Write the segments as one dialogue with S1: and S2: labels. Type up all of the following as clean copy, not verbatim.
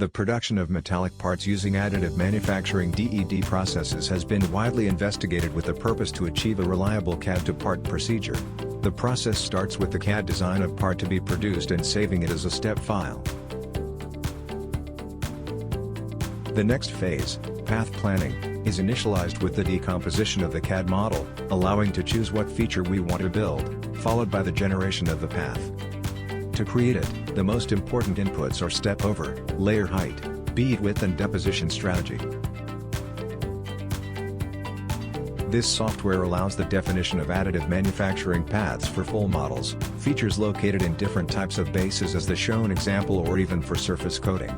S1: The production of metallic parts using additive manufacturing (AD) processes has been widely investigated with the purpose to achieve a reliable CAD-to-part procedure. The process starts with the CAD design of part to be produced and saving it as a step file. The next phase, path planning, is initialized with the decomposition of the CAD model, allowing to choose what feature we want to build, followed by the generation of the path. To create it, the most important inputs are step over, layer height, bead width and deposition strategy. This software allows the definition of additive manufacturing paths for full models, features located in different types of bases as the shown example or even for surface coating.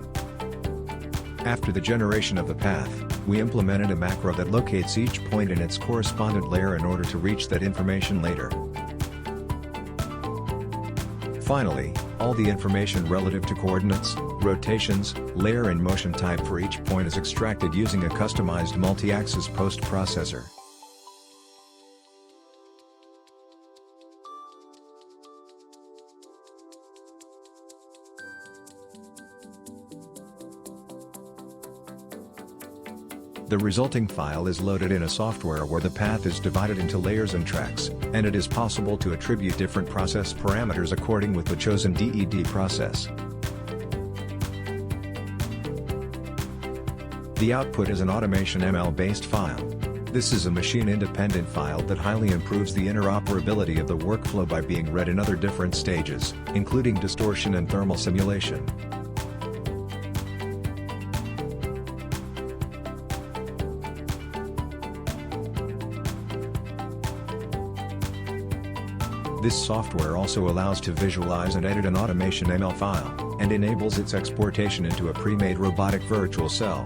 S1: After the generation of the path, we implemented a macro that locates each point in its correspondent layer in order to reach that information later. Finally, all the information relative to coordinates, rotations, layer and motion type for each point is extracted using a customized multi-axis post-processor. The resulting file is loaded in a software where the path is divided into layers and tracks, and it is possible to attribute different process parameters according with the chosen AD process. The output is an AutomationML-based file. This is a machine-independent file that highly improves the interoperability of the workflow by being read in other different stages, including distortion and thermal simulation. This software also allows to visualize and edit an AutomationML file, and enables its exportation into a pre-made robotic virtual cell.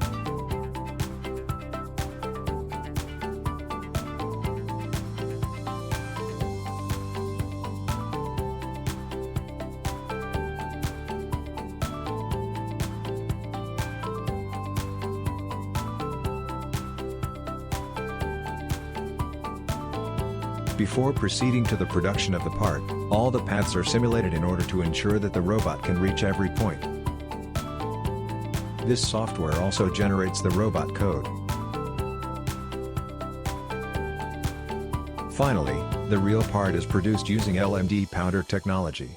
S1: Before proceeding to the production of the part, all the paths are simulated in order to ensure that the robot can reach every point. This software also generates the robot code. Finally, the real part is produced using LMD powder technology.